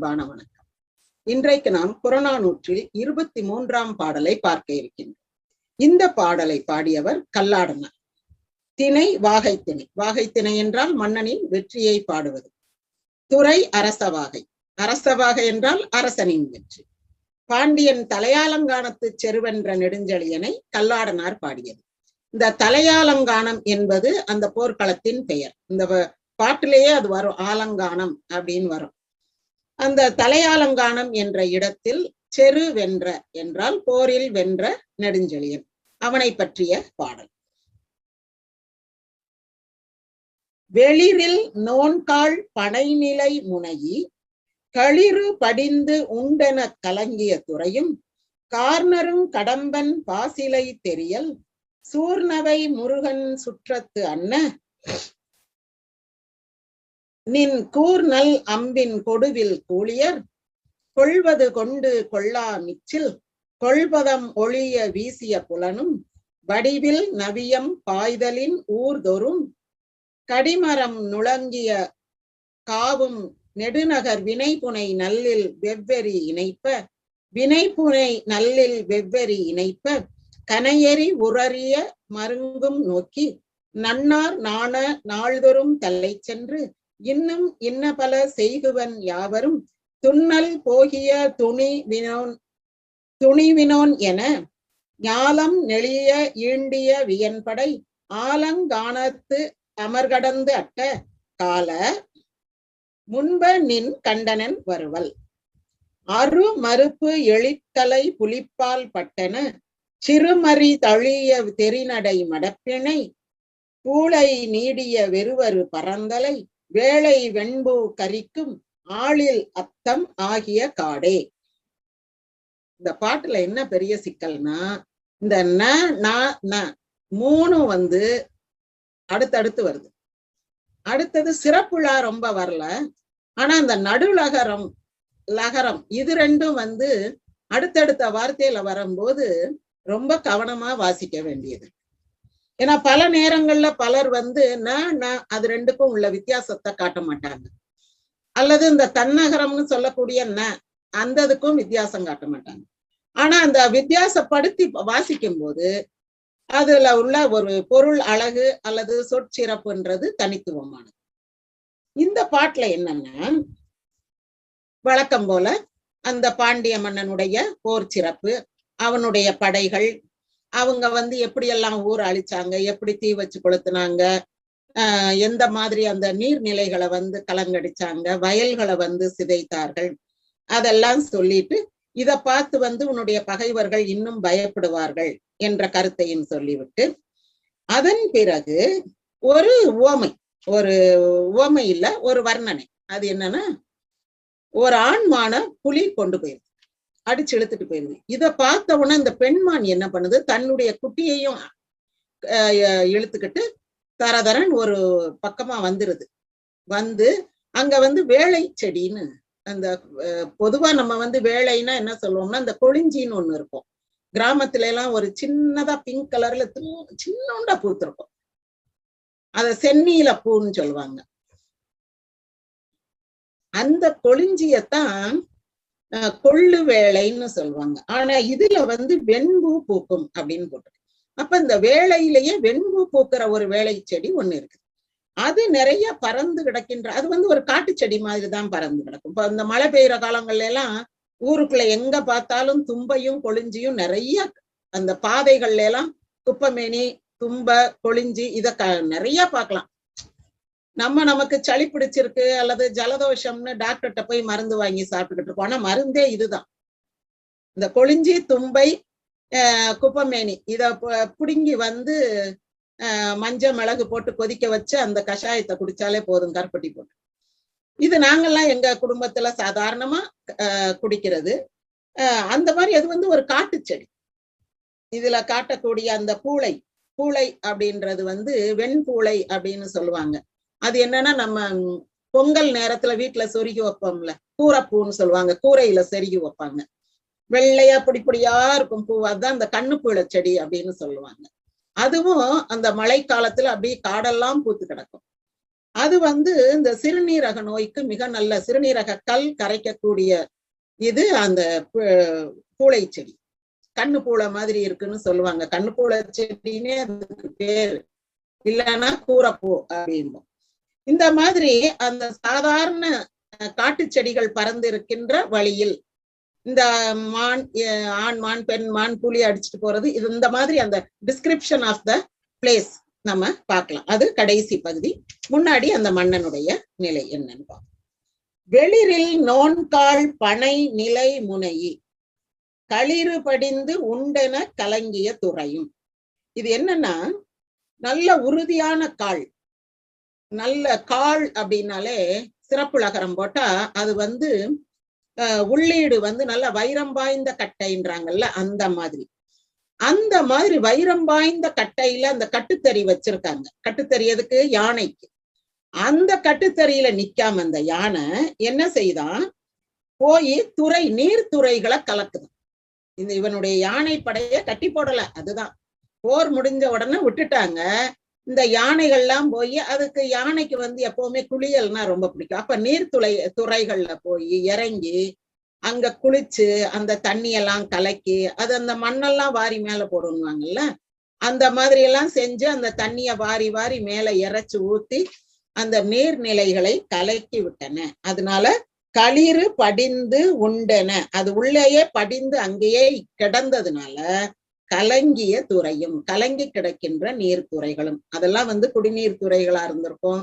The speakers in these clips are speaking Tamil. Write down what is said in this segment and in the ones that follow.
அன்பான வணக்கம். இன்றைக்கு நாம் புறநானூற்றில் 23ஆம் பாடலை பார்க்க இருக்கின்றோம். இந்த பாடலை பாடியவர் கல்லாடனார். திணை வாகைத்திணை. வாகைத்திணை என்றால் மன்னனின் வெற்றியை பாடுவது. துறை அரசவாகை. அரசவாகை என்றால் அரசனின் வெற்றி. பாண்டியன் தலையாலங்கானத்து செருவென்ற நெடுஞ்செழியனை கல்லாடனார் பாடியது. இந்த தலையாலங்கானம் என்பது அந்த போர்க்களத்தின் பெயர். இந்த பாட்டிலேயே அது வரும், ஆலங்கானம் அப்படின்னு வரும். அந்த தலையாலங்கானம் என்ற இடத்தில் செரு வென்ற என்றால் போரில் வென்ற நெடுஞ்செழியன், அவனை பற்றிய பாடல். வெளிரில் நோன்காள் பனைநிலை முனையி களிறு படிந்து உண்டென கலங்கிய துறையும் கார்னரும் கடம்பன் பாசிலை தெரியல் சூர்ணவை முருகன் சுற்றத்து அன்ன நின் கூர்நல் அம்பின் கொடுவில் கூலியர் கொள்வது கொண்டு கொள்ளா மிச்சில் கொள்பதம் ஒளிய வீசிய புலனும் வடிவில் நவியம் பாய்தலின் ஊர்தொரும் கடிமரம் நுழங்கிய காவும் நெடுநகர் வினைப்புனை நல்லில் வெவ்வெறி இணைப்ப வினைப்புனை நல்லில் வெவ்வெறி இணைப்ப கனையெறி உரறிய மருங்கும் நோக்கி நன்னார் நாண நாள்தொறும் தலை சென்று இன்னும் இன்ன பல செய்குவன் யாவரும் துன்னல் போகிய துணிவினோன் என ஞாலம் நெளிய ஈண்டிய வியன்படை ஆலங்கானத்து அமர்கடந்து அட்ட கால முன்ப நின் கண்டனன் வருவல் அரு மறுப்பு எழிற்கலை புலிப்பால் பட்டன சிறுமறி தழிய தெரிநடை மடப்பிணை பூளை நீடிய வெறுவரு பரந்தலை வேளை வெண்பு கரிக்கும் ஆளில் அத்தம் ஆகிய காடே. இந்த பாட்டுல என்ன பெரிய சிக்கல்னா, இந்த ந மூணு அடுத்தடுத்து வருது. அடுத்தது சிறப்புலா ரொம்ப வரல. ஆனா அந்த நடுலகரம் லகரம் இது ரெண்டும் அடுத்தடுத்த வார்த்தையில வரும்போது ரொம்ப கவனமா வாசிக்க வேண்டியது. ஏன்னா பல நேரங்கள்ல பலர் அது ரெண்டுக்கும் உள்ள வித்தியாசத்தை காட்ட மாட்டாங்க. அல்லது இந்த தன்னகரம்னு சொல்லக்கூடிய அந்ததுக்கும் வித்தியாசம் காட்ட மாட்டாங்க. ஆனா அந்த வித்தியாசப்படுத்தி வாசிக்கும் போது அதுல உள்ள ஒரு பொருள் அழகு அல்லது சொற்சிறப்புன்றது தனித்துவமானது. இந்த பாட்டுல என்னன்னா, வழக்கம் போல அந்த பாண்டிய மன்னனுடைய போர் சிறப்பு, அவனுடைய படைகள், அவங்க எப்படியெல்லாம் ஊர் அழிச்சாங்க, எப்படி தீ வச்சு கொளுத்துனாங்க, எந்த மாதிரி அந்த நீர்நிலைகளை கலங்கடிச்சாங்க, வயல்களை சிதைத்தார்கள், அதெல்லாம் சொல்லிட்டு இதை பார்த்து உன்னுடைய பகைவர்கள் இன்னும் பயப்படுவார்கள் என்ற கருத்தையும் சொல்லிவிட்டு அதன் பிறகு ஒரு உவமை இல்ல, ஒரு வர்ணனை. அது என்னன்னா, ஒரு ஆண்மான புலி கொண்டு போயிருது, அடிச்சு இழுத்துட்டு போயிருது. இதை பார்த்த உடனே இந்த பெண்மான் என்ன பண்ணுது, தன்னுடைய குட்டியையும் இழுத்துக்கிட்டு தரதரன் ஒரு பக்கமா வந்துருது. அங்க வேளை செடின்னு, அந்த பொதுவா நம்ம வேளைன்னா என்ன சொல்லுவோம்னா, இந்த கொளிஞ்சின்னு ஒண்ணு இருக்கும். கிராமத்துல எல்லாம் ஒரு சின்னதா பிங்க் கலர்ல சின்னோண்டா பூத்திருக்கும். அத சென்னியில பூன்னு சொல்லுவாங்க. அந்த கொளிஞ்சியத்தான் கொள்ளு வேளைன்னு சொல்லுவாங்க. ஆனா இதுல வெண்பூ பூக்கும் அப்படின்னு போட்டு, அப்ப இந்த வேளையிலேயே வெண்பூ பூக்கிற ஒரு வேளை செடி ஒண்ணு இருக்கு. அது நிறைய பறந்து கிடக்கின்ற, அது ஒரு காட்டு செடி மாதிரிதான் பறந்து கிடக்கும். இப்ப இந்த மழை பெய்யுற காலங்கள்ல எல்லாம் ஊருக்குள்ள எங்க பார்த்தாலும் தும்பையும் கொளிஞ்சியும் நிறைய, அந்த பாதைகள்ல எல்லாம் குப்பமேனி, தும்ப, கொளிஞ்சி இத நிறைய பார்க்கலாம். நமக்கு சளி பிடிச்சிருக்கு அல்லது ஜலதோஷம்னு டாக்டர்கிட்ட போய் மருந்து வாங்கி சாப்பிட்டுக்கிட்டு இருக்கோம். ஆனா மருந்தே இதுதான். இந்த கொளிஞ்சி, தும்பை, குப்பமேனி இத புடுங்கி மஞ்ச மிளகு போட்டு கொதிக்க வச்சு அந்த கஷாயத்தை குடிச்சாலே போதும், கருப்பட்டி போட்டு. இது நாங்கெல்லாம் எங்க குடும்பத்துல சாதாரணமா குடிக்கிறது. அந்த மாதிரி அது ஒரு காட்டு செடி. இதுல காட்டக்கூடிய அந்த பூளை அப்படின்றது வெண்பூளை அப்படின்னு சொல்லுவாங்க. அது என்னன்னா, நம்ம பொங்கல் நேரத்துல வீட்டுல சொருகி வைப்போம்ல, கூரைப்பூன்னு சொல்லுவாங்க, கூரையில செருகி வைப்பாங்க. வெள்ளையா பொடிப்பொடியா இருக்கும் பூ, அதுதான் அந்த கண்ணுப்பூளை செடி அப்படின்னு சொல்லுவாங்க. அதுவும் அந்த மழை காலத்துல அப்படியே காடெல்லாம் பூத்து கிடக்கும். அது இந்த சிறுநீரக நோய்க்கு மிக நல்ல, சிறுநீரக கல் கரைக்கக்கூடிய இது அந்த பூளை செடி. கண்ணு பூளை மாதிரி இருக்குன்னு சொல்லுவாங்க. கண்ணு பூளை செடினே அதுக்கு பேரு, இல்லைன்னா கூரைப்பூ அப்படின்போம். இந்த மாதிரி அந்த சாதாரண காட்டு செடிகள் பறந்து இருக்கின்ற வழியில் இந்த ஆண் மான் பெண் மான் புலி அடிச்சுட்டு போறது, இது இந்த மாதிரி அந்த டிஸ்கிரிப்ஷன் ஆஃப் த பிளேஸ் நம்ம பார்க்கலாம். அது கடைசி பகுதி. முன்னாடி அந்த மன்னனுடைய நிலை என்னன்னு பார்ப்போம். வெளிரில் நோன்கால் பனை நிலை முனையி களிறு படிந்து உண்டென கலங்கிய துறையும். இது என்னன்னா, நல்ல உறுதியான கால். நல்ல கால் அப்படின்னாலே சிறப்புலகரம் போட்டா அது உள்ளீடு நல்ல வைரம் பாய்ந்த கட்டைன்றாங்கல்ல, அந்த மாதிரி வைரம் பாய்ந்த கட்டையில அந்த கட்டுத்தறி வச்சிருக்காங்க. கட்டுத்தறி எதுக்கு? யானைக்கு. அந்த கட்டுத்தறியில நிக்காம அந்த யானை என்ன செய்தான், போய் நீர்த்துறைகளை கலக்குது. இவனுடைய யானை படைய கட்டி போடல, அதுதான் போர் முடிஞ்ச உடனே விட்டுட்டாங்க. இந்த யானைகள்லாம் போய், அதுக்கு யானைக்கு எப்பவுமே குளியல்னா ரொம்ப பிடிக்கும். அப்ப துறைகள்ல போய் இறங்கி அங்க குளிச்சு அந்த தண்ணியெல்லாம் கலக்கி, அது அந்த மண்ணெல்லாம் வாரி மேல போடுவாங்கல்ல, அந்த மாதிரி எல்லாம் செஞ்சு அந்த தண்ணிய வாரி வாரி மேல இறைச்சு ஊத்தி அந்த நீர்நிலைகளை கலக்கி விட்டன. அதனால களிறு படிந்து உண்டென, அது உள்ளேயே படிந்து அங்கேயே கிடந்ததுனால கலங்கிய துறையும், கலங்கி கிடக்கின்ற நீர்த்துறைகளும். அதெல்லாம் குடிநீர் துறைகளா இருந்திருக்கும்,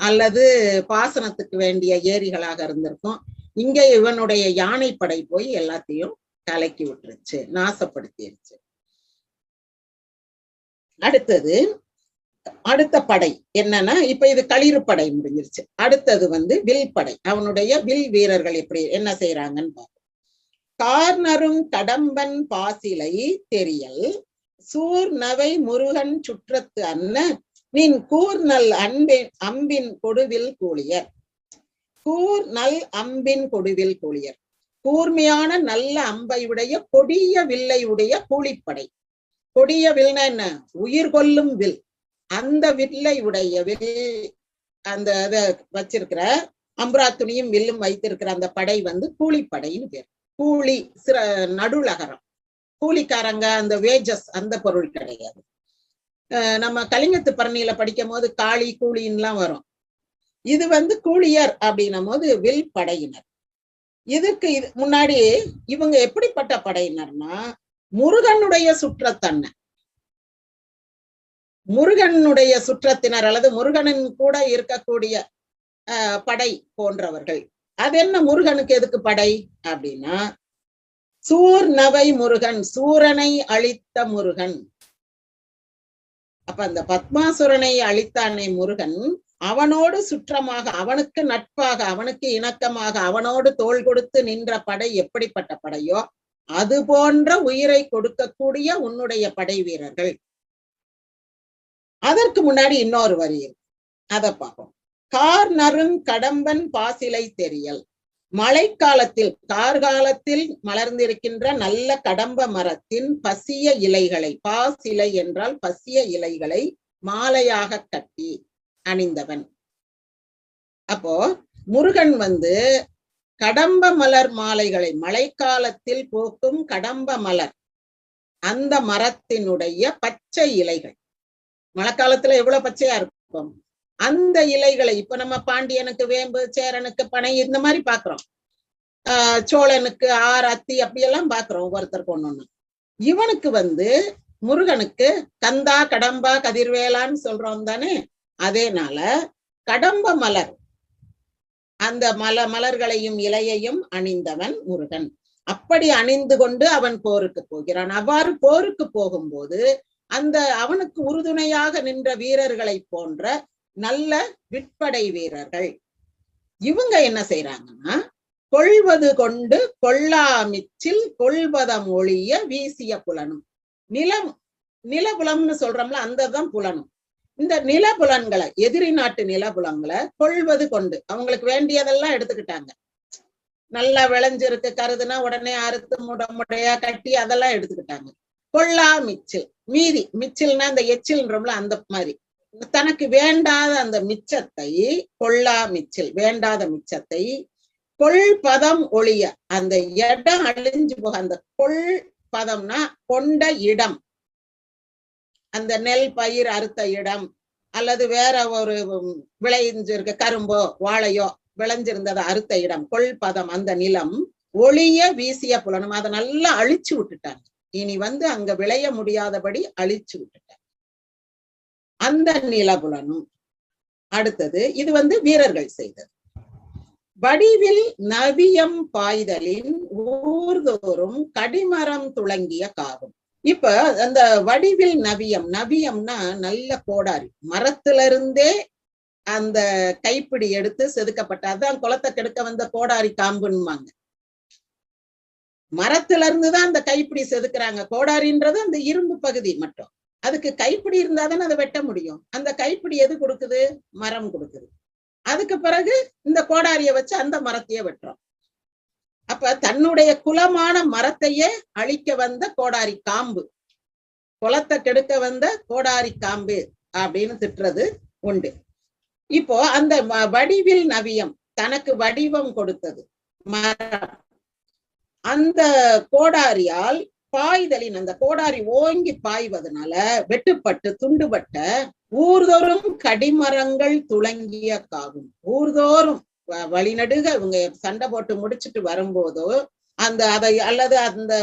அல்லது பாசனத்துக்கு வேண்டிய ஏரிகளாக இருந்திருக்கும். இங்க இவனுடைய யானைப்படை போய் எல்லாத்தையும் கலக்கி விட்டுருச்சு, நாசப்படுத்திருச்சு. அடுத்த படை என்னன்னா, இப்ப இது களிறு படை முடிஞ்சிருச்சு. அடுத்தது வில் படை. அவனுடைய வில் வீரர்கள் எப்படி என்ன செய்யறாங்கன்னு பார்ப்போம். கார்நரும் கடம்பன் பாசிலை தெரியல் சூர் நவை முருகன் சுற்றத்து அன்ன நின் கூர்நல் அம்பின் கொடுவில் கூலியர். கூர்நல் அம்பின் கொடுவில் கூலியர், கூர்மையான நல்ல அம்பை உடைய கொடிய வில்லை உடைய கூலிப்படை. கொடிய வில்னா என்ன? உயிர் கொல்லும் வில். அந்த வில்லை உடைய வில், அந்த வச்சிருக்கிற அம்பரா துணியும் வில்லும் வைத்திருக்கிற அந்த படை கூலிப்படைன்னு பேர். கூலி நடுலகரம், கூலிக்காரங்க, அந்த வேஜஸ் அந்த பொருள் கிடையாது. நம்ம கலிங்கத்து பரணியில படிக்கும் போது காளி கூலின்லாம் வரும். இது கூலியர் அப்படின்னும் போது வில் படையினர். இதுக்கு முன்னாடி இவங்க எப்படிப்பட்ட படையினர்னா, முருகனுடைய சுற்றத்தன்ன, முருகனுடைய சுற்றத்தினர் அல்லது முருகனின் கூட இருக்கக்கூடிய படை போன்றவர்கள். அது என்ன, முருகனுக்கு எதுக்கு படை அப்படின்னா, சூர் நவை முருகன், சூரனை அழித்த முருகன். அப்ப அந்த பத்மாசுரனை அழித்தானே முருகன், அவனோடு சுற்றமாக, அவனுக்கு நட்பாக, அவனுக்கு இணக்கமாக, அவனோடு தோள் கொடுத்து நின்ற படை எப்படிப்பட்ட படையோ அது போன்ற உயிரை கொடுக்கக்கூடிய உன்னுடைய படை வீரர்கள். அதற்கு முன்னாடி இன்னொரு வரி இருக்கு, அதை பார்ப்போம். கார் நறுங் கடம்பன் பாசிலை தெரியல். மழைக்காலத்தில், கார்காலத்தில் மலர்ந்திருக்கின்ற நல்ல கடம்ப மரத்தின் பசிய இலைகளை, பாசிலை என்றால் பசிய இலைகளை மாலையாக கட்டி அணிந்தவன். அப்போ முருகன் கடம்ப மலர் மாலைகளை, மழைக்காலத்தில் பூக்கும் கடம்ப மலர், அந்த மரத்தினுடைய பச்சை இலைகள், மழைக்காலத்துல எவ்வளவு பச்சையா இருக்கும் அந்த இலைகளை, இப்ப நம்ம பாண்டியனுக்கு வேம்பு, சேரனுக்கு பனை, இந்த மாதிரி பாக்குறோம், சோழனுக்கு அத்தி அப்படியெல்லாம் பாக்குறோம், ஒவ்வொருத்தருக்கு ஒண்ணு. இவனுக்கு முருகனுக்கு கந்தா கடம்பா கதிர்வேலான்னு சொல்றோம் தானே, அதேனால கடம்ப மலர், அந்த மலர்களையும் இலையையும் அணிந்தவன் முருகன். அப்படி அணிந்து கொண்டு அவன் போருக்கு போகிறான். அவ்வாறு போருக்கு போகும்போது அந்த அவனுக்கு உறுதுணையாக நின்ற வீரர்களை போன்ற நல்ல விற்படை வீரர்கள் இவங்க என்ன செய்யறாங்கன்னா, கொள்வது கொண்டு கொள்ளாமிச்சில் கொள்வதம் ஒழிய வீசிய புலனும். நிலபுலம்னு சொல்றோம்ல, அந்ததான் புலனும். இந்த நிலபுலன்களை, எதிரி நாட்டு நிலபுலங்களை கொள்வது கொண்டு, அவங்களுக்கு வேண்டியதெல்லாம் எடுத்துக்கிட்டாங்க. நல்லா விளைஞ்சிருக்கு கருதுனா உடனே அறுத்து முடையா கட்டி அதெல்லாம் எடுத்துக்கிட்டாங்க. கொள்ளா மிச்சில், மீதி, மிச்சில்னா இந்த எச்சில்ன்றோம்ல அந்த மாதிரி, தனக்கு வேண்டாத அந்த மிச்சத்தை, கொள்ளா மிச்சில் வேண்டாத மிச்சத்தை கொள் பதம் ஒழிய, அந்த இடம் அழிஞ்சு போக, அந்த கொள் பதம்னா கொண்ட இடம், அந்த நெல் பயிர் அறுத்த இடம் அல்லது வேற ஒரு விளைஞ்சிருக்க கரும்போ வாழையோ விளைஞ்சிருந்ததை அறுத்த இடம், கொள் பதம் அந்த நிலம் ஒளிய வீசிய புலனும், அதை நல்லா அழிச்சு விட்டுட்டாங்க. இனி அங்க விளைய முடியாதபடி அழிச்சு விட்டுட்டாங்க அந்த நிலபுலனும். அடுத்தது இது வீரர்கள் செய்தது. வடிவில் நவியம் பாய்தலின் ஊர்தோறும் கடிமரம் துளங்கிய காவும். இப்ப அந்த வடிவில் நவியம், நவியம்னா நல்ல கோடாரி, மரத்துல இருந்தே அந்த கைப்பிடி எடுத்து செதுக்கப்பட்ட, அதான் குளத்தை கெடுக்க வந்த கோடாரி காம்புன்னுவாங்க. மரத்துல இருந்துதான் அந்த கைப்பிடி செதுக்குறாங்க. கோடாரின்றது அந்த இரும்பு பகுதி மட்டும், அதுக்கு கைப்பிடி இருந்தாதானே அதை வெட்ட முடியும். அந்த கைப்பிடி எது கொடுக்குது? மரம் கொடுக்குது. அதுக்கு பிறகு இந்த கோடாரியை வச்சு அந்த மரத்தையே வெட்டுறோம். அப்ப தன்னுடைய குலமான மரத்தையே அழிக்க வந்த கோடாரி காம்பு, குலத்தை கெடுக்க வந்த கோடாரி காம்பு அப்படின்னு திட்டுறது உண்டு. இப்போ அந்த வடிவில் நவியம், தனக்கு வடிவம் கொடுத்தது மரம், அந்த கோடாரியால் பாய்தலின், அந்த கோடாரி ஓங்கி பாய்வதனால வெட்டுப்பட்டு துண்டுபட்ட ஊர்தோறும் கடிமரங்கள் துளங்கிய காவும். ஊர்தோறும் வழிநடுக இவங்க சண்டை போட்டு முடிச்சுட்டு வரும்போதோ அதை அல்லது அந்த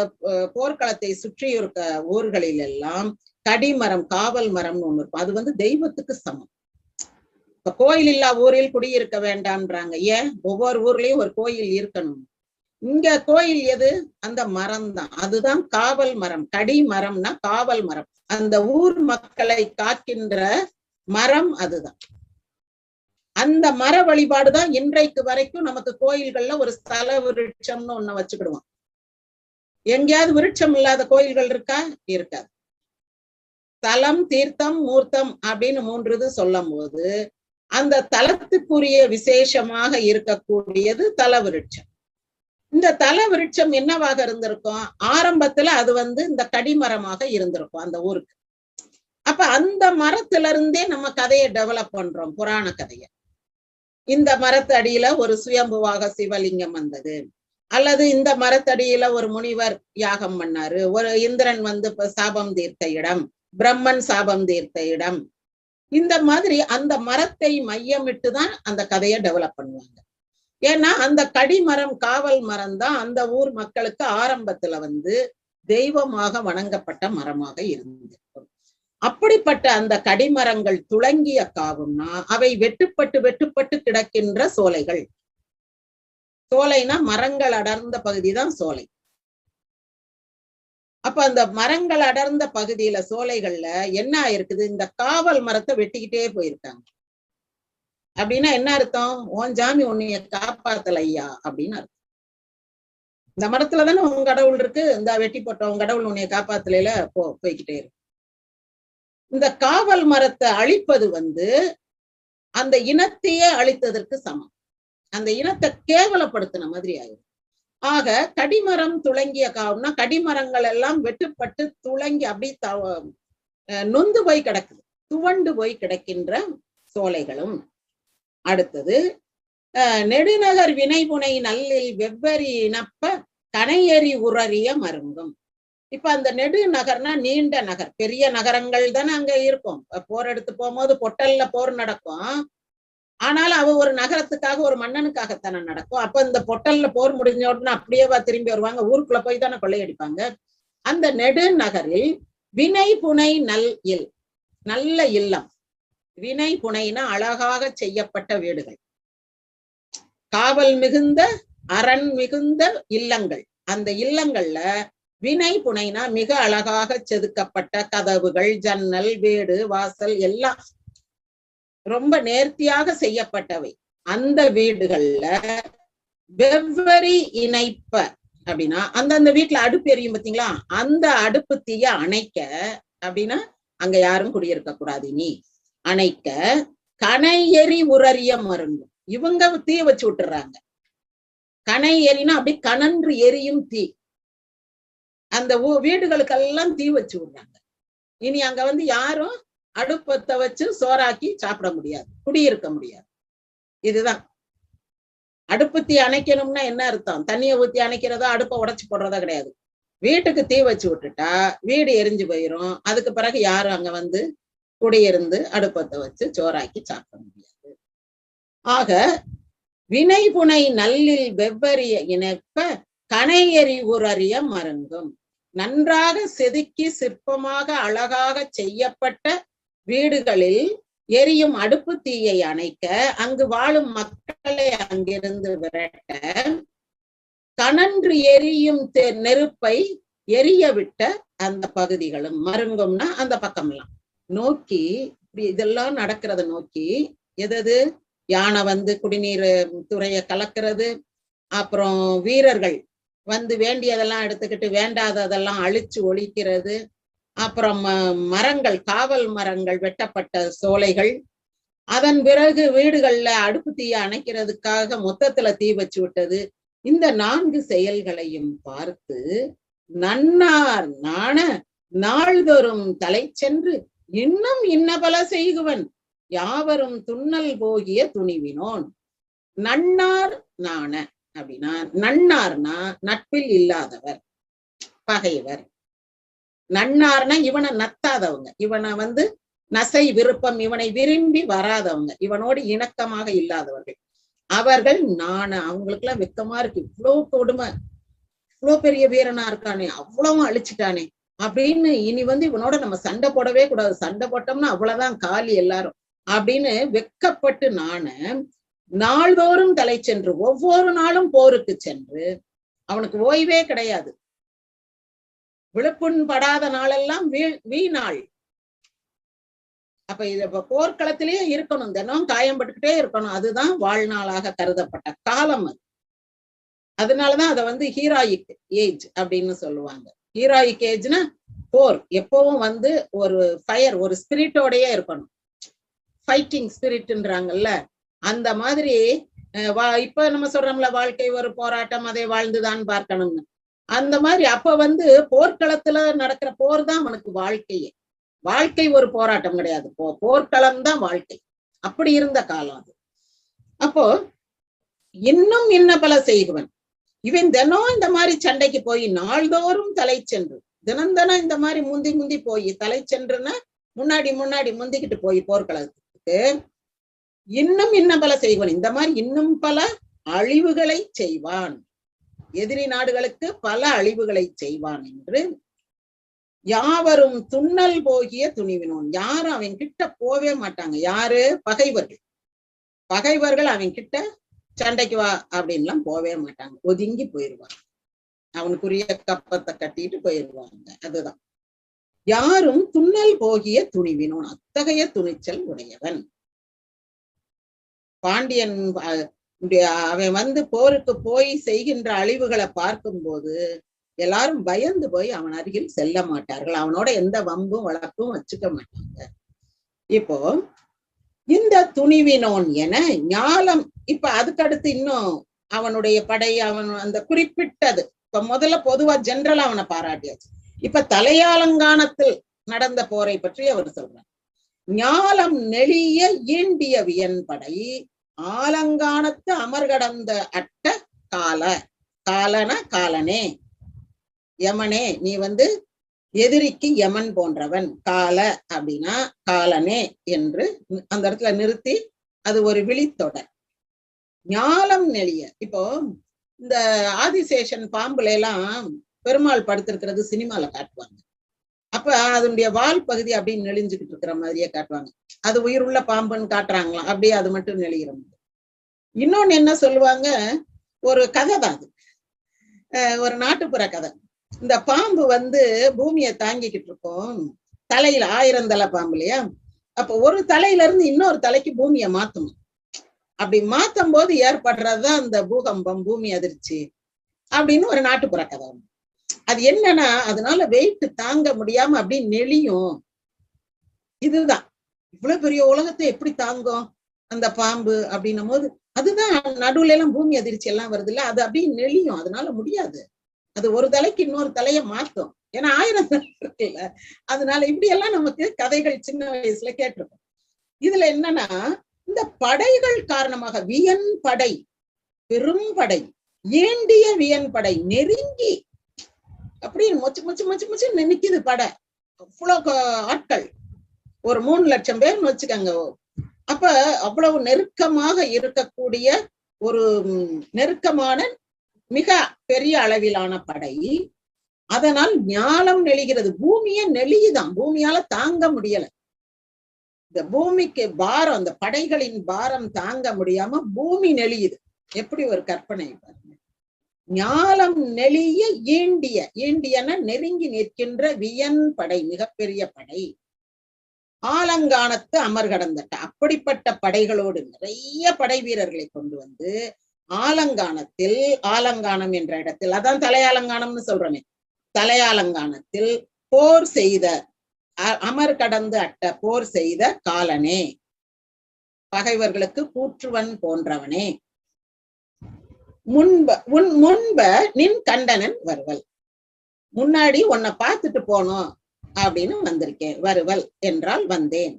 போர்க்களத்தை சுற்றி இருக்க ஊர்களில் எல்லாம் கடிமரம், காவல் மரம்னு ஒண்ணு இருக்கும். அது தெய்வத்துக்கு சமம். இப்ப கோயில் இல்லா ஊரில் குடியிருக்க வேண்டாம்ன்றாங்க. ஏன்? ஒவ்வொரு ஊர்லயும் ஒரு கோயில் இருக்கணும். இங்க கோயில் எது? அந்த மரம் தான். அதுதான் காவல் மரம். கடி மரம்னா காவல் மரம், அந்த ஊர் மக்களை காக்கின்ற மரம் அதுதான். அந்த மர வழிபாடுதான் இன்றைக்கு வரைக்கும் நமக்கு கோயில்கள்ல ஒரு ஸ்தல விருட்சம்னு ஒண்ணு வச்சுக்கிடுவோம். எங்கேயாவது விருட்சம் இல்லாத கோயில்கள் இருக்கா? இருக்காது. தலம், தீர்த்தம், மூர்த்தம் அப்படின்னு 3 இது சொல்லும் போது அந்த தலத்துக்குரிய விசேஷமாக இருக்கக்கூடியது தல விருட்சம். இந்த தல விருட்சம் என்னவாக இருந்திருக்கும்? ஆரம்பத்துல அது இந்த கடிமரமாக இருந்திருக்கும் அந்த ஊருக்கு. அப்ப அந்த மரத்துல இருந்தே நம்ம கதையை டெவலப் பண்றோம், புராண கதையை. இந்த மரத்தடியில ஒரு சுயம்புவாக சிவலிங்கம் வந்தது, அல்லது இந்த மரத்தடியில ஒரு முனிவர் யாகம் பண்ணாரு, ஒரு இந்திரன் சாபம் தீர்த்த இடம், பிரம்மன் சாபம் தீர்த்த இடம். இந்த மாதிரி அந்த மரத்தை மையமிட்டுதான் அந்த கதையை டெவலப் பண்ணுவாங்க. ஏன்னா அந்த கடிமரம், காவல் மரம் தான் அந்த ஊர் மக்களுக்கு ஆரம்பத்துல தெய்வமாக வணங்கப்பட்ட மரமாக இருந்திருக்கும். அப்படிப்பட்ட அந்த கடிமரங்கள் துளங்கிய காவும்னா அவை வெட்டுப்பட்டு வெட்டுப்பட்டு கிடக்கின்ற சோலைகள். சோலைனா மரங்கள் அடர்ந்த பகுதிதான் சோலை. அப்ப அந்த மரங்கள் அடர்ந்த பகுதியில, சோலைகள்ல என்ன ஆயிருக்குது? இந்த காவல் மரத்தை வெட்டிக்கிட்டே போயிருக்காங்க. அப்படின்னா என்ன அர்த்தம்? உன் ஜாமி உன்னைய காப்பாத்தல ஐயா அப்படின்னு அர்த்தம். இந்த மரத்துலதானே உன் கடவுள் இருக்கு, இந்த வெட்டி போட்ட உன் கடவுள் உன்னைய காப்பாத்தலையில போய்கிட்டே இருக்கு. இந்த காவல் மரத்தை அழிப்பது அந்த இனத்தையே அழித்ததற்கு சமம். அந்த இனத்தை கேவலப்படுத்தின மாதிரி ஆயிடும். ஆக கடிமரம் துளங்கிய காவும்னா கடிமரங்கள் எல்லாம் வெட்டுப்பட்டு துளங்கி அப்படி நொந்து போய் கிடக்குது, துவண்டு போய் கிடக்கின்ற சோலைகளும். அடுத்தது நெடுநகர் வினைபுனை நல்லில் வெவ்வரி இனப்ப கனையறி உரறிய மருங்கும். இப்ப அந்த நெடுநகர்னா நீண்ட நகர், பெரிய நகரங்கள் தானே அங்க இருக்கும். போர் எடுத்து போகும்போது பொட்டல்ல போர் நடக்கும். ஆனாலும் அவ ஒரு நகரத்துக்காக, ஒரு மன்னனுக்காகத்தானே நடக்கும். அப்ப இந்த பொட்டல்ல போர் முடிஞ்ச உடனே அப்படியேவா திரும்பி வருவாங்க? ஊருக்குள்ள போய் தானே கொள்ளையடிப்பாங்க. அந்த நெடுநகரில் வினை புனை நல் இல், நல்ல இல்லம். வினை புனைனா அழகாக செய்யப்பட்ட வீடுகள், காவல் மிகுந்த அரண் மிகுந்த இல்லங்கள். அந்த இல்லங்கள்ல வினை புனைனா மிக அழகாக செதுக்கப்பட்ட கதவுகள், ஜன்னல், வீடு, வாசல் எல்லாம் ரொம்ப நேர்த்தியாக செய்யப்பட்டவை. அந்த வீடுகள்ல வெவ்வரி இணைப்ப அப்படின்னா அந்தந்த வீட்டுல அடுப்பு எரியும் பார்த்தீங்களா, அந்த அடுப்பு தீய அணைக்க அப்படின்னா அங்க யாரும் குடியிருக்க கூடாது, நீ அணைக்க கனை எரி உரறிய மருங்கும். இவங்க தீ வச்சு விட்டுறாங்க. கனை எரினா அப்படி கனன்று எரியும் தீ. அந்த வீடுகளுக்கெல்லாம் தீ வச்சு விடுறாங்க. இனி அங்க யாரும் அடுப்பத்தை வச்சு சோறாக்கி சாப்பிட முடியாது, குடியிருக்க முடியாது. இதுதான். அடுப்பு தீ அணைக்கணும்னா என்ன அர்த்தம்? தண்ணியை ஊத்தி அணைக்கிறதோ அடுப்பை உடைச்சு போடுறதோ கிடையாது. வீட்டுக்கு தீ வச்சு விட்டுட்டா வீடு எரிஞ்சு போயிரும். அதுக்கு பிறகு யாரும் அங்க வந்து குடியிருந்து அடுப்பத்தை வச்சு சோறாக்கி சாப்பிட முடியாது. ஆக வினை புனை நல்லில் வெவ்வறிய இணைப்ப கனை எறிவுறறிய மருங்கும். நன்றாக செதுக்கி சிற்பமாக அழகாக செய்யப்பட்ட வீடுகளில் எரியும் அடுப்பு தீயை அணைக்க, அங்கு வாழும் மக்களை அங்கிருந்து விரட்ட, கனன்று எரியும் நெருப்பை எரிய விட்ட அந்த பகுதிகளும் மருங்கும்னா அந்த பக்கம் எல்லாம் நோக்கி இதெல்லாம் நடக்கிறத நோக்கி, எது யானை வந்து குடிநீர் துறையை கலக்கிறது, அப்புறம் வீரர்கள் வந்து வேண்டியதெல்லாம் எடுத்துக்கிட்டு வேண்டாததெல்லாம் அழிச்சு ஒழிக்கிறது, அப்புறம் மரங்கள் காவல் மரங்கள் வெட்டப்பட்ட சோலைகள், அதன் பிறகு வீடுகள்ல அடுப்பு தீயை அணைக்கிறதுக்காக மொத்தத்துல தீ வச்சு விட்டது. இந்த 4 செயல்களையும் பார்த்து நன்னார் நாண நாள்தோறும் தலை சென்று இன்னும் இன்ன பல செய்குவன் யாவரும் துண்ணல் போகிய துணிவினோன். நன்னார் நாண அப்படின்னா, நன்னார்னா நட்பில் இல்லாதவர், பகைவர். நன்னார்னா இவனை நத்தாதவங்க, இவனை வந்து நசை விருப்பம், இவனை விரும்பி வராதவங்க, இவனோடு இணக்கமாக இல்லாதவர்கள். அவர்கள் நாண, அவங்களுக்கு எல்லாம் வெக்கமா இருக்கு, இவ்வளவு கொடுமை, இவ்வளவு பெரிய வீரனா இருக்கானே, அவ்வளவு அழிச்சுட்டானே அப்படின்னு, இனி வந்து இவனோட நம்ம சண்டை போடவே கூடாது, சண்டை போட்டோம்னா அவ்வளவுதான் காலி எல்லாரும் அப்படின்னு வெக்கப்பட்டு நாண நாள்தோறும் தலை சென்று, ஒவ்வொரு நாளும் போருக்கு சென்று, அவனுக்கு ஓய்வே கிடையாது. விழுப்புண் படாத நாளெல்லாம் வீணாள். அப்ப இது போர்க்களத்திலேயே இருக்கணும், தினம் காயம்பட்டுக்கிட்டே இருக்கணும். அதுதான் வாழ்நாளாக கருதப்பட்ட காலம் அது. அதனாலதான் அதை வந்து ஹீராயிக் ஏஜ் அப்படின்னு சொல்லுவாங்க. ஹீராயிக் ஏஜ்னா போர் எப்பவும் வந்து ஒரு ஃபயர், ஒரு ஸ்பிரிட்டோடயே இருக்கணும், ஃபைட்டிங் ஸ்பிரிட்ன்றாங்கல்ல, அந்த மாதிரி. இப்ப நம்ம சொல்றோம்ல, வாழ்க்கை ஒரு போராட்டம், அதை வாழ்ந்துதான் பார்க்கணும்னு. அந்த மாதிரி அப்ப வந்து போர்க்களத்துல நடக்கிற போர் தான் அவனுக்கு வாழ்க்கையே. வாழ்க்கை ஒரு போராட்டம் கிடையாது, போர்க்களம் தான் வாழ்க்கை. அப்படி இருந்த காலம் அது. அப்போ இன்னும் இன்ன பல செய்குவன், இவன் தினம் இந்த மாதிரி சண்டைக்கு போய் நாள்தோறும் தலை சென்று, தினம் தினம் இந்த மாதிரி முந்தி முந்தி போய், தலை சென்றுன்னா முன்னாடி முன்னாடி முந்திக்கிட்டு போய் போர்க்களத்துக்கு இன்னும் இன்ன பல செய்வான், இந்த மாதிரி இன்னும் பல அழிவுகளை செய்வான், எதிரி நாடுகளுக்கு பல அழிவுகளை செய்வான் என்று. யாவரும் துண்ணல் போகிய துணிவினோன், யாரும் அவன் கிட்ட போவே மாட்டாங்க. யாரு? பகைவர்கள். பகைவர்கள் அவன் கிட்ட சண்டைக்கு வா அப்படின்லாம் போவே மாட்டாங்க, ஒதுங்கி போயிடுவாங்க, அவனுக்குரிய கப்பத்தை கட்டிட்டு போயிடுவாங்க. அதுதான் யாரும் துண்ணல் போகிய துணிவினோன், அத்தகைய துணிச்சல் உடையவன். பாண்டியன் அவன் வந்து போருக்கு போய் செய்கின்ற அழிவுகளை பார்க்கும்போது எல்லாரும் பயந்து போய் அவன் அருகில் செல்ல மாட்டார்கள், அவனோட எந்த வம்பும் வழக்கும் வச்சுக்க மாட்டாங்க. இப்போ இந்த துணிவினோன் என ஞாலம், இப்ப அதுக்கடுத்து இன்னும் அவனுடைய படை, அவன் அந்த குறிப்பிட்டது, இப்ப முதல்ல பொதுவா ஜெனரலா அவனை பாராட்டியாச்சு. இப்ப தலையாலங்கானத்தில் நடந்த போரை பற்றி அவர் சொல்றார். ஞாலம் நெளிய ஈண்டிய வியன்படை ஆலங்கானத்து அமர்கடந்த அட்ட கால, காலன காலனே, யமனே, நீ வந்து எதிரிக்கு யமன் போன்றவன், கால அப்படின்னா காலனே என்று அந்த இடத்துல நிறுத்தி அது ஒரு விழித்தொடர். ஞாலம் நெளிய, இப்போ இந்த ஆதிசேஷன் பாம்புல எல்லாம் பெருமாள் படுத்திருக்கிறது சினிமால காட்டுவாங்க. அப்ப அதனுடைய வால் பகுதி அப்படின்னு நெளிஞ்சுக்கிட்டு இருக்கிற மாதிரியே காட்டுவாங்க. அது உயிருள்ள பாம்புன்னு காட்டுறாங்களாம், அப்படியே அது மட்டும் நெளிகிற மாதிரி. இன்னொன்னு என்ன சொல்லுவாங்க, ஒரு கதை தான் அது, ஒரு நாட்டுப்புற கதை. இந்த பாம்பு வந்து பூமியை தாங்கிக்கிட்டு இருக்கும், தலையில 1000 தலை பாம்பு இல்லையா, அப்ப ஒரு தலையில இருந்து இன்னொரு தலைக்கு பூமியை மாத்தணும். அப்படி மாத்தும் போது ஏற்படுறதுதான் அந்த பூகம்பம், பூமி அதிர்ச்சி அப்படின்னு ஒரு நாட்டுப்புற கதை. அது என்னன்னா, அதனால வெயிட் தாங்க முடியாம அப்படி நெளியும். இதுதான், இவ்வளவு பெரிய உலகத்தை எப்படி தாங்கும் அந்த பாம்பு அப்படின்னும் போது, அதுதான் நடுவுல எல்லாம் பூமி அதிர்ச்சி எல்லாம் வருது இல்ல, அது அப்படியே நெளியும், அதனால முடியாது. அது ஒரு தலைக்கு இன்னொரு தலைய மாத்தும். ஏன்னா 1000 தலை இருக்குல்ல. அதனால இப்படி எல்லாம் நமக்கு கதைகள் சின்ன வயசுல கேட்டிருக்கோம். இதுல என்னன்னா, இந்த படைகள் காரணமாக வியன் படை, பெரும் படை, ஏண்டிய வியன் படை, நெருங்கி அப்படின்னு மொச்சு மொச்சு மொச்சு மொச்சு நிக்குது படை. அவ்வளவு ஆட்கள், ஒரு 3 லட்சம் பேர்னு வச்சுக்கோங்க. அப்ப அவ்வளவு நெருக்கமாக இருக்கக்கூடிய ஒரு நெருக்கமான மிக பெரிய அளவிலான படை. அதனால் ஞாலம் நெளிகிறது. பூமியே நெளியுதான், பூமியால தாங்க முடியல. இந்த பூமிக்கு பாரம், அந்த படைகளின் பாரம் தாங்க முடியாம பூமி நெளியுது. எப்படி ஒரு கற்பனை பாருங்க. ஞாலம் நெளிய ஈண்டிய, ஈண்டியன நெருங்கி நிற்கின்ற வியன் படை, மிகப்பெரிய படை. ஆலங்கானத்து அமர் கடந்தட்ட, அப்படிப்பட்ட படைகளோடு நிறைய படை வீரர்களை கொண்டு வந்து ஆலங்கானத்தில், ஆலங்கானம் என்ற இடத்தில், அதான் தலையாலங்கானம்னு சொல்றோமே, தலையாலங்கானத்தில் போர் செய்த, அமர் கடந்து அட்ட போர் செய்த காலனே, பகைவர்களுக்கு கூற்றுவன் போன்றவனே, முன்ப நின் கண்டனன் வருவல், முன்னாடி உன்னை பார்த்துட்டு போனோம் அப்படின்னு வந்திருக்கேன். வருவல் என்றால் வந்தேன்.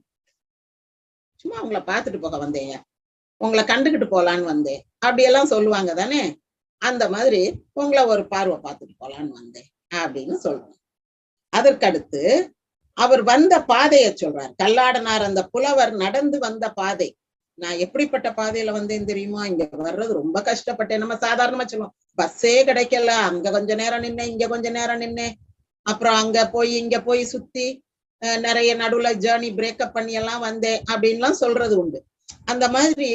சும்மா உங்களை பார்த்துட்டு போக வந்தேன், உங்களை கண்டுகிட்டு போலான்னு வந்தேன் அப்படியெல்லாம் சொல்லுவாங்க தானே. அந்த மாதிரி உங்களை ஒரு பார்வை பார்த்துட்டு போலான்னு வந்தேன் அப்படின்னு சொல்றோம். அதற்கடுத்து அவர் வந்த பாதையை சொல்றார். கல்லாடனார் அந்த புலவர் நடந்து வந்த பாதை. நான் எப்படிப்பட்ட பாதையில வந்தேன் தெரியுமா? இங்க வர்றது ரொம்ப கஷ்டப்பட்டேன். நம்ம சாதாரணமா சொல்லுவோம், பஸ்ஸே கிடைக்கல, அங்க கொஞ்ச நேரம் நின்னேன், இங்க கொஞ்ச நேரம் நின்னேன், அப்புறம் அங்க போய் இங்க போய் சுத்தி நிறைய நடுவுல ஜேர்னி பிரேக்கப் பண்ணி எல்லாம் வந்தேன் அப்படின்லாம் சொல்றது உண்டு. அந்த மாதிரி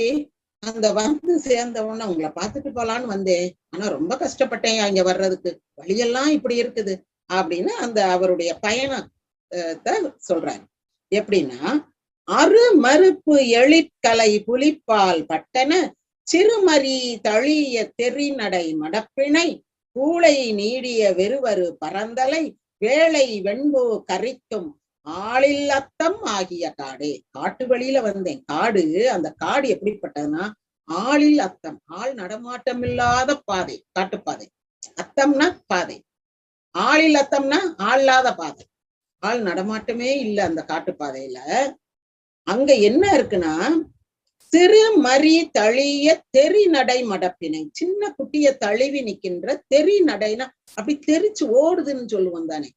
அந்த வந்து சேர்ந்த உடனே உங்களை பார்த்துட்டு போலான்னு வந்தேன், ஆனா ரொம்ப கஷ்டப்பட்டேன் இங்க வர்றதுக்கு, வழியெல்லாம் இப்படி இருக்குது அப்படின்னு அந்த அவருடைய பயணத்தை சொல்றாரு. எப்படின்னா, அரு மறுப்பு எழிற்கலை புலிப்பால் பட்டன சிறுமரி தழிய தெரிநடை மடப்பிணை கூளை நீடிய வெறுவரு பரந்தலை வேளை வெண்போ கரிக்கும் ஆளில் அத்தம் ஆகிய காடே. காட்டு வழியில வந்தேன். காடு, அந்த காடு எப்படிப்பட்டதுன்னா ஆளில் அத்தம், ஆள் நடமாட்டம் இல்லாத பாதை, காட்டுப்பாதை. அத்தம்னா பாதை, ஆளில் அத்தம்னா ஆள்லாத பாதை, ஆள் நடமாட்டமே இல்லை அந்த காட்டுப்பாதையில. அங்க என்ன இருக்குன்னா, சிறு மரி தழிய தெரி நடை மடப்பினை, சின்ன குட்டிய தழுவி நிக்கின்ற தெரி நடைனா அப்படி தெரிச்சு ஓடுதுன்னு சொல்லுவோம் தானே,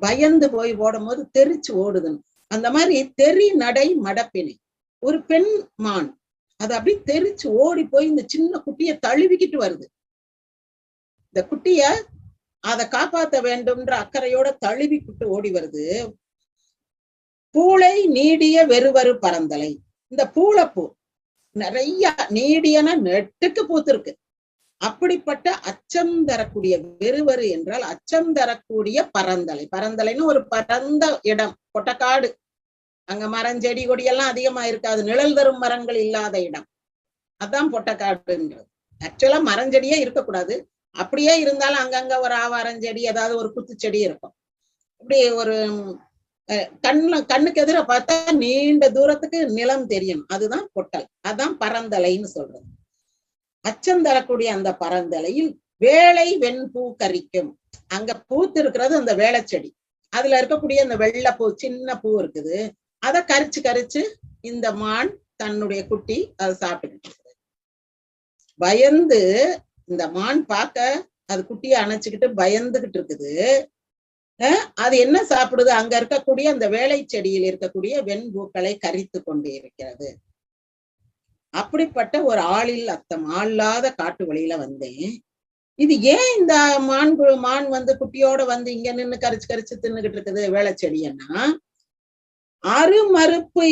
பயந்து போய் ஓடும் போது தெரிச்சு ஓடுதுன்னு. அந்த மாதிரி தெரி நடை மடப்பினை, ஒரு பெண் மான் அது அப்படி தெரிச்சு ஓடி போய் இந்த சின்ன குட்டிய தழுவிக்கிட்டு வருது. இந்த குட்டிய அதை காப்பாற்ற வேண்டும்ன்ற அக்கறையோட தழுவிக்கிட்டு ஓடி வருது. பூளை நீடிய வெறுவரு பரந்தலை, இந்த பூளைப்பூ நிறைய நீடியன நெட்டுக்கு பூத்திருக்கு. அப்படிப்பட்ட அச்சம் தரக்கூடிய, வெறுவரு என்றால் அச்சம் தரக்கூடிய பரந்தலை. பரந்தலைன்னு ஒரு பரந்த இடம், கொட்டக்காடு, அங்க மரம் செடி கொடியெல்லாம் அதிகமா இருக்காது, நிழல் தரும் மரங்கள் இல்லாத இடம், அதான் பொட்டக்காடுன்றது. ஆக்சுவலா மரஞ்செடியே இருக்கக்கூடாது, அப்படியே இருந்தாலும் அங்கங்க ஒரு ஆவாரஞ்செடி, ஏதாவது ஒரு குத்துச்செடி இருக்கும். இப்படி ஒரு கண்ணுக்கு எதிர பார்த்தா நீண்ட தூரத்துக்கு நிலம் தெரியும், அதுதான் பொட்டல், அதான் பரந்தலைன்னு சொல்றது. அச்சம் தரக்கூடிய அந்த பரந்தலையில் வேளை வெண்பூ கரிக்கும், அங்க பூத்து இருக்கிறது அந்த வேளச்செடி, அதுல இருக்கக்கூடிய அந்த வெள்ளைப்பூ, சின்ன பூ இருக்குது, அதை கரிச்சு கரிச்சு இந்த மான் தன்னுடைய குட்டி அதை சாப்பிட்டுக்கிட்டு இருக்குது. பயந்து இந்த மான் பார்க்க அது குட்டியை அணைச்சுக்கிட்டு பயந்துகிட்டு இருக்குது. அது என்ன சாப்பிடுது? அங்க இருக்கக்கூடிய அந்த வேளை செடியில் இருக்கக்கூடிய வெண்பூக்களை கரித்து கொண்டு இருக்கிறது. அப்படிப்பட்ட ஒரு ஆளில் அத்தம், ஆளாத காட்டு வழியில வந்தேன். இது ஏன் இந்த மான் வந்து குட்டியோட வந்து இங்க நின்னு கரிச்சு கரிச்சு தின்னுகிட்டு இருக்குது வேளை செடியன்னா, அருமறுப்பு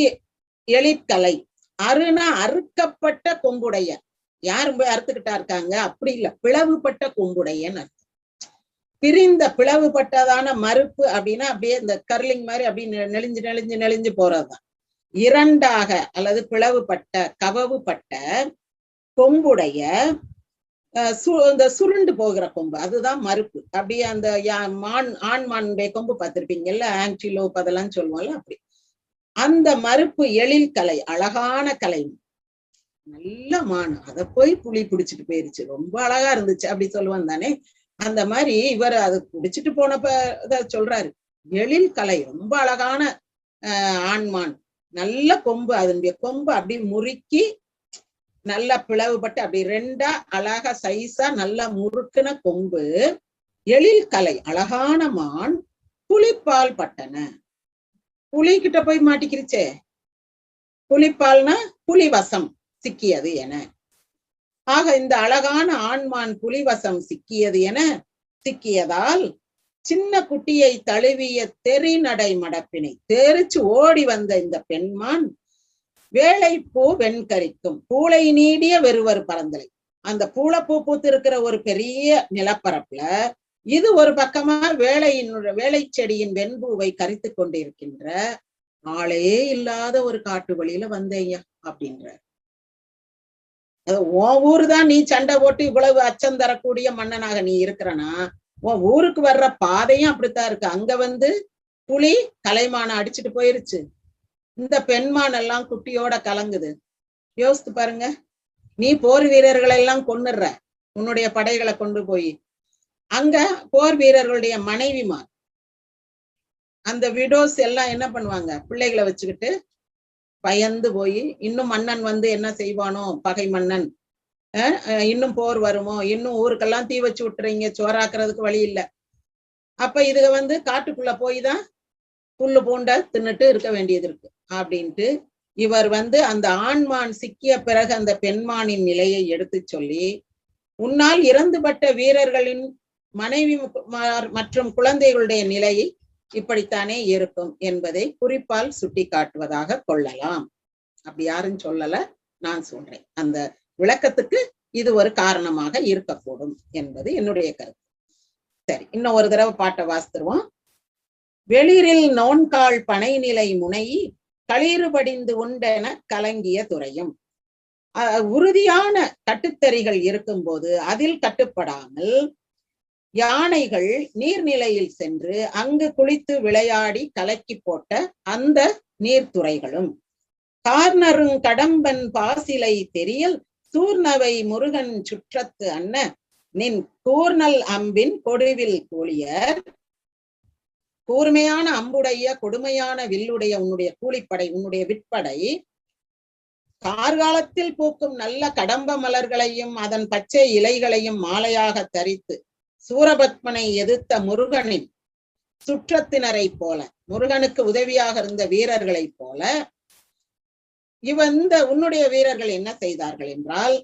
எழிற்கலை, அருனா அறுக்கப்பட்ட கொம்புடைய, யாரும் போய் அறுத்துக்கிட்டா இருக்காங்க அப்படி இல்ல, பிளவுபட்ட கொம்புடையன்னு அர்த்தம். பிரிந்த பிளவுபட்டதான மறுப்பு அப்படின்னா அப்படியே இந்த கர்லிங் மாதிரி அப்படி நெளிஞ்சு நெளிஞ்சு நெளிஞ்சு போறதுதான். இரண்டாக அல்லது பிளவுபட்ட கவவுப்பட்ட கொம்புடைய இந்த சுருண்டு போகிற கொம்பு, அதுதான் மறுப்பு. அப்படியே அந்த ஆண் மானுடைய கொம்பு பார்த்திருப்பீங்கல்ல, ஆன்டிலோப் அதெல்லாம் சொல்லுவோம்ல, அப்படி அந்த மறுப்பு எழில் கலை, அழகான கலை, நல்ல மான், அதை போய் புலி பிடிச்சிட்டு போயிருச்சு, ரொம்ப அழகா இருந்துச்சு அப்படி சொல்லுவான் தானே. அந்த மாதிரி இவர் அது குடிச்சிட்டு போனப்ப சொல்றாரு, எழில் கலை, ரொம்ப அழகான ஆண்மான், நல்ல கொம்பு, அதனுடைய கொம்பு அப்படி முறுக்கி நல்லா பிளவுபட்டு அப்படி ரெண்டா அழகா சைஸா நல்லா முறுக்குன கொம்பு, எழில் கலை, அழகான மான், புலிப்பால் பட்டன. புலிகிட்ட போய் மாட்டிக்கிருச்சே, புலிப்பால்னா புலிவசம் சிக்கியது என. ஆக இந்த அழகான ஆண்மான் புலிவசம் சிக்கியதால் சின்ன குட்டியை தழுவிய தெரிநடை மடப்பினை, தெரிச்சு ஓடி வந்த இந்த பெண்மான் வேளைப்பூ வெண்கரிக்கும், பூளை நீடிய வெறுவர் பரந்தலை, அந்த பூளைப்பூ பூத்து இருக்கிற ஒரு பெரிய நிலப்பரப்புல இது ஒரு பக்கமா வேளை செடியின் வெண்பூவை கரித்து கொண்டிருக்கின்ற ஆளே இல்லாத ஒரு காட்டு வழியில வந்தேயா அப்படின்ற. உன் ஊரு தான் நீ சண்டை போட்டு இவ்வளவு அச்சம் தரக்கூடிய மன்னனாக நீ இருக்கிறனா, உன் ஊருக்கு வர்ற பாதையும் அப்படித்தான் இருக்கு. அங்க புலி கலைமான அடிச்சுட்டு போயிருச்சு, இந்த பெண்மான் எல்லாம் குட்டியோட கலங்குது. யோசித்து பாருங்க, நீ போர் வீரர்களை எல்லாம் கொன்னுடுற உன்னுடைய படைகளை கொண்டு போய், அங்க போர் வீரர்களுடைய மனைவிமார், அந்த விடோஸ் எல்லாம் என்ன பண்ணுவாங்க, பிள்ளைகளை வச்சுக்கிட்டு பயந்து போய், இன்னும் மன்னன் என்ன செய்வானோ, பகை மன்னன் இன்னும் போர் வருமோ, இன்னும் ஊருக்கெல்லாம் தீ வச்சு விட்டுறீங்க, சோறாக்குறதுக்கு வழி இல்லை. அப்ப இதுக காட்டுக்குள்ள போய் தான் புல்லு பூண்ட தின்னுட்டு இருக்க வேண்டியது இருக்கு அப்படின்ட்டு இவர் அந்த ஆண்மான் சிக்கிய பிறகு அந்த பெண்மானின் நிலையை எடுத்து சொல்லி, உன்னால் இறந்துபட்ட வீரர்களின் மனைவி மற்றும் குழந்தைகளுடைய நிலையை இப்படித்தானே இருக்கும் என்பதை குறிப்பால் சுட்டி காட்டுவதாக கொள்ளலாம். அப்படி யாரும் சொல்லல, நான் சொல்றேன். அந்த விளக்கத்துக்கு இது ஒரு காரணமாக இருக்கக்கூடும் என்பது என்னுடைய கருத்து. சரி, இன்னும் ஒரு தடவை பாட்டை வாசித்துருவோம். வெளிரில் நோன்கால் பனைநிலை முனையி களிறுபடிந்து உண்டென கலங்கிய துறையும். உறுதியான கட்டுத்தறிகள் இருக்கும்போது அதில் கட்டுப்படாமல் யானைகள் நீர்நிலையில் சென்று அங்கு குளித்து விளையாடி கலக்கி போட்ட அந்த நீர்த்துறைகளும், கார்னருங் கடம்பன் பாசிலை தெரியல் சூர்ணவை முருகன் சுற்றத்து அன்ன நின் கூர்நல் அம்பின் கொடுவில் கூலியர். கூர்மையான அம்புடைய கொடுமையான வில்லுடைய உன்னுடைய கூலிப்படை, உன்னுடைய விற்படை கார்காலத்தில் பூக்கும் நல்ல கடம்ப மலர்களையும் அதன் பச்சை இலைகளையும் மாலையாக தரித்து சூரபத்மனை எதிர்த்த முருகனின் சுற்றத்தினரை போல, முருகனுக்கு உதவியாக இருந்த வீரர்களை போல உன்னுடைய வீரர்கள் என்ன செய்தார்கள் என்றால்,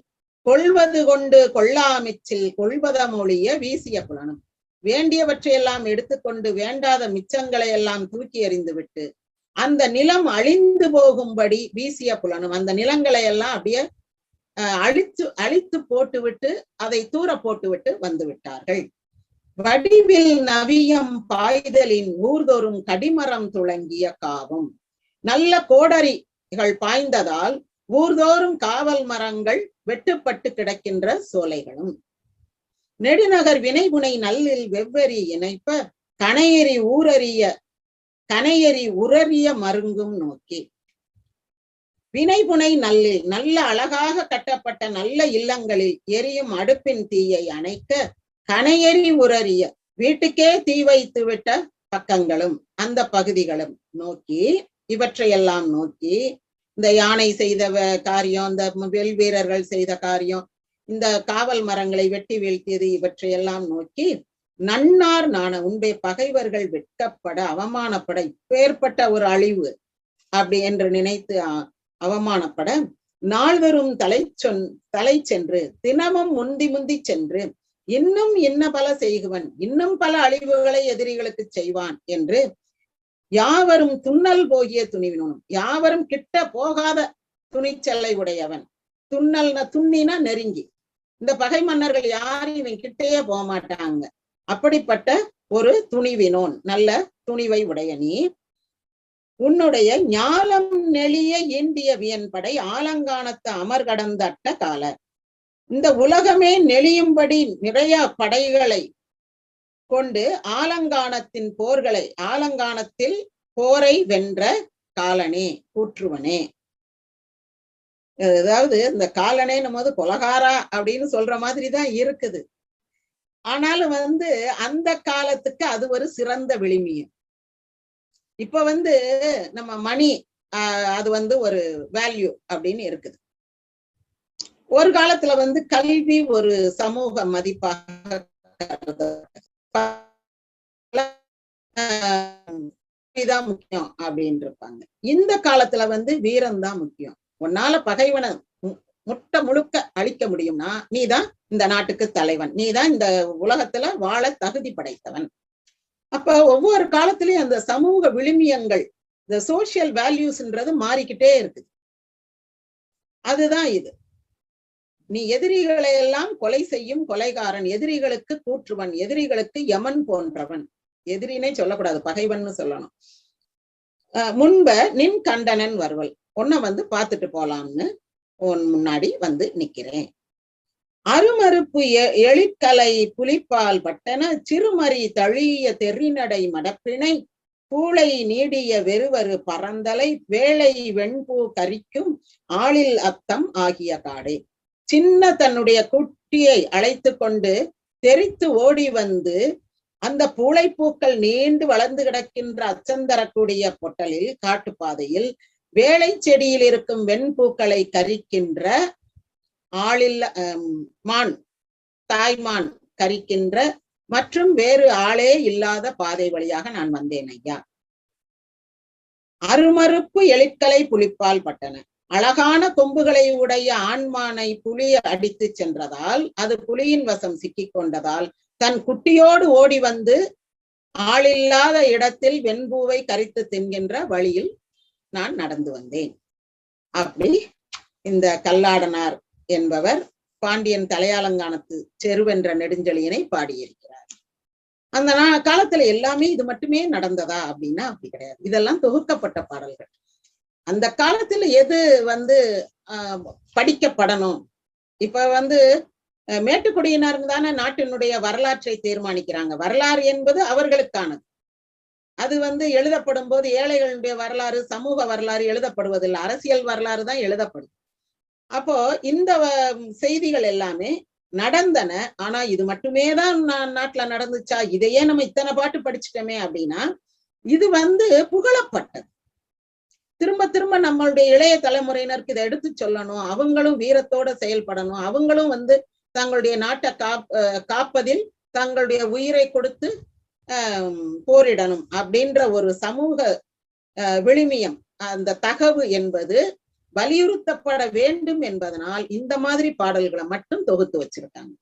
கொள்வது கொண்டு கொள்ளாமிச்சில் கொள்வதமொழிய வீசிய புலனும், வேண்டியவற்றையெல்லாம் எடுத்துக்கொண்டு வேண்டாத மிச்சங்களை எல்லாம் தூக்கி எறிந்து விட்டு அந்த நிலம் அழிந்து போகும்படி வீசிய புலனும், அந்த நிலங்களை எல்லாம் அப்படியே அழித்து போட்டுவிட்டு அதை தூர போட்டுவிட்டு வந்து விட்டார்கள். வடிவில் நவியம் பாய்தலின் ஊர்தோறும் கடிமரம் துளங்கிய காவும், நல்ல கோடரிகள் பாய்ந்ததால் ஊர்தோறும் காவல் மரங்கள் வெட்டுப்பட்டு கிடக்கின்ற சோலைகளும், நெடுநகர் வினைபுனை நல்லில் வெவ்வெறி இணைப்ப கனையெறி உரறிய மருங்கும் நோக்கி. வினைபுனை நல்லில், நல்ல அழகாக கட்டப்பட்ட நல்ல இல்லங்களில் எரியும் அடுப்பின் தீயை அணைக்க கனையெறி உரறிய, வீட்டுக்கே தீ வைத்து விட்ட பக்கங்களும் அந்த பகுதிகளும் நோக்கி, இவற்றையெல்லாம் நோக்கி, இந்த யானை செய்த காரியம், இந்த வெல் வீரர்கள் செய்த காரியம், இந்த காவல் மரங்களை வெட்டி வீழ்த்தியது, இவற்றையெல்லாம் நோக்கி நன்னார் நாண, உன்னுடைய பகைவர்கள் வெட்கப்பட அவமானப்பட, இப்பேற்பட்ட ஒரு அழிவு அப்படி என்று நினைத்து அவமானப்பட, நாள்தோறும் தலை சென்று தினமும் முந்தி சென்று இன்னும் என்ன பல செய்குவன், இன்னும் பல அழிவுகளை எதிரிகளுக்கு செய்வான் என்று யாவரும் துண்ணல் போகிய துணிவினும், யாவரும் கிட்ட போகாத துணிச்சலை உடையவன். துண்ணினா நெருங்கி, இந்த பகை மன்னர்கள் யாரும் இவன் கிட்டேயே போக மாட்டாங்க. அப்படிப்பட்ட ஒரு துணிவினோன், நல்ல துணிவை உடைய நீ, உன்னுடைய ஞாலம் நெளிய ஈண்டிய வியன்படை ஆலங்கானத்து அமர் கடந்த அட்ட கால, இந்த உலகமே நெளியும்படி நிறைய படைகளை கொண்டு ஆலங்கானத்தில் போரை வென்ற காலனே, கூற்றுவனே. அதாவது இந்த காலனே நம்ம கொலகாரா அப்படின்னு சொல்ற மாதிரிதான் இருக்குது. ஆனாலும் வந்து அந்த காலத்துக்கு அது ஒரு சிறந்த விளிமியம். இப்ப வந்து நம்ம மணி அது வந்து ஒரு வேல்யூ அப்படின்னு இருக்குது. ஒரு காலத்துல வந்து கல்வி ஒரு சமூக மதிப்பாக தான் முக்கியம் அப்படின்னு இருப்பாங்க. இந்த காலத்துல வந்து வீரம் தான் முக்கியம். உன்னால பகைவனை முட்ட முழுக்க அழிக்க முடியும்னா நீதான் இந்த நாட்டுக்கு தலைவன், நீதான் இந்த உலகத்துல வாழ தகுதி படைத்தவன். அப்ப ஒவ்வொரு காலத்திலயும் அந்த சமூக விழுமியங்கள், இந்த சோசியல் வேல்யூஸ்ன்றது மாறிக்கிட்டே இருக்குது. அதுதான் இது. நீ எதிரிகளை எல்லாம் கொலை செய்யும் கொலைகாரன், எதிரிகளுக்கு கூற்றுவன், எதிரிகளுக்கு யமன் போன்றவன். எதிரினே சொல்லக்கூடாது, பகைவன் சொல்லணும். முன்ப நின் கண்டனன் வருவல், உன்னை வந்து பார்த்துட்டு போலாம்னு உன் முன்னாடி வந்து நிக்கிறேன். அருமறுப்பு எழிற்கலை புலிப்பால் பட்டன சிறுமறி தழிய தெறிநடை மடப்பிணை பூளை நீடிய வெறுவரு பரந்தலை வேளை வெண்பூ கரிக்கும் ஆளில் அத்தம் ஆகிய காடே. சின்ன தன்னுடைய குட்டியை அழைத்து கொண்டு தெரித்து ஓடி வந்து அந்த பூளைப்பூக்கள் நீண்டு வளர்ந்து கிடக்கின்ற அச்சந்தரக்கூடிய பொட்டலில் காட்டுப்பாதையில் வேளை செடியில் இருக்கும் வெண்பூக்களை கரிக்கின்ற ஆளில் மான், தாய்மான் கரிக்கின்ற மற்றும் வேறு ஆளே இல்லாத பாதை வழியாக நான் வந்தேன் ஐயா. அருமறுப்பு எழிற்கலை புலிப்பால் பட்டன, அழகான கொம்புகளை உடைய ஆண்மானை புலி அடித்து சென்றதால், அது புலியின் வசம் சிக்கிக் கொண்டதால் தன் குட்டியோடு ஓடி வந்து ஆளில்லாத இடத்தில் வெண்பூவை கரித்து தின்கின்ற வழியில் நான் நடந்து வந்தேன். அப்படி இந்த கல்லாடனார் என்பவர் பாண்டியன் தலையாலங்கானத்து செருவென்ற நெடுஞ்செழியனை பாடியிருக்கிறார். அந்த காலத்துல எல்லாமே இது மட்டுமே நடந்ததா அப்படின்னா அப்படி கிடையாது. இதெல்லாம் தொகுக்கப்பட்ட பாடல்கள். அந்த காலத்துல எது வந்து படிக்கப்படணும், இப்ப வந்து மேட்டுக்குடியினருக்கு தானே நாட்டினுடைய வரலாற்றை தீர்மானிக்கிறாங்க. வரலாறு என்பது அவர்களுக்கானது. அது வந்து எழுதப்படும் போது ஏழைகளுடைய வரலாறு, சமூக வரலாறு எழுதப்படுவதில்லை, அரசியல் வரலாறு தான் எழுதப்படும். அப்போ இந்த செய்திகள் எல்லாமே நடந்தன. ஆனா இது மட்டுமே தான் நாட்டுல நடந்துச்சா, இதையே நம்ம இத்தனை பாட்டு படிச்சுட்டோமே அப்படின்னா இது வந்து புகழப்பட்டது. திரும்ப திரும்ப நம்மளுடைய இளைய தலைமுறையினருக்கு இதை எடுத்து சொல்லணும், அவங்களும் வீரத்தோட செயல்படணும், அவங்களும் வந்து தங்களுடைய நாட்டை காப்பதில் தங்களுடைய உயிரை கொடுத்து போரிடணும் அப்படின்ற ஒரு சமூக விழுமியம், அந்த தகவு என்பது வலியுறுத்தப்பட வேண்டும் என்பதனால் இந்த மாதிரி பாடல்களை மட்டும் தொகுத்து வச்சிருக்காங்க.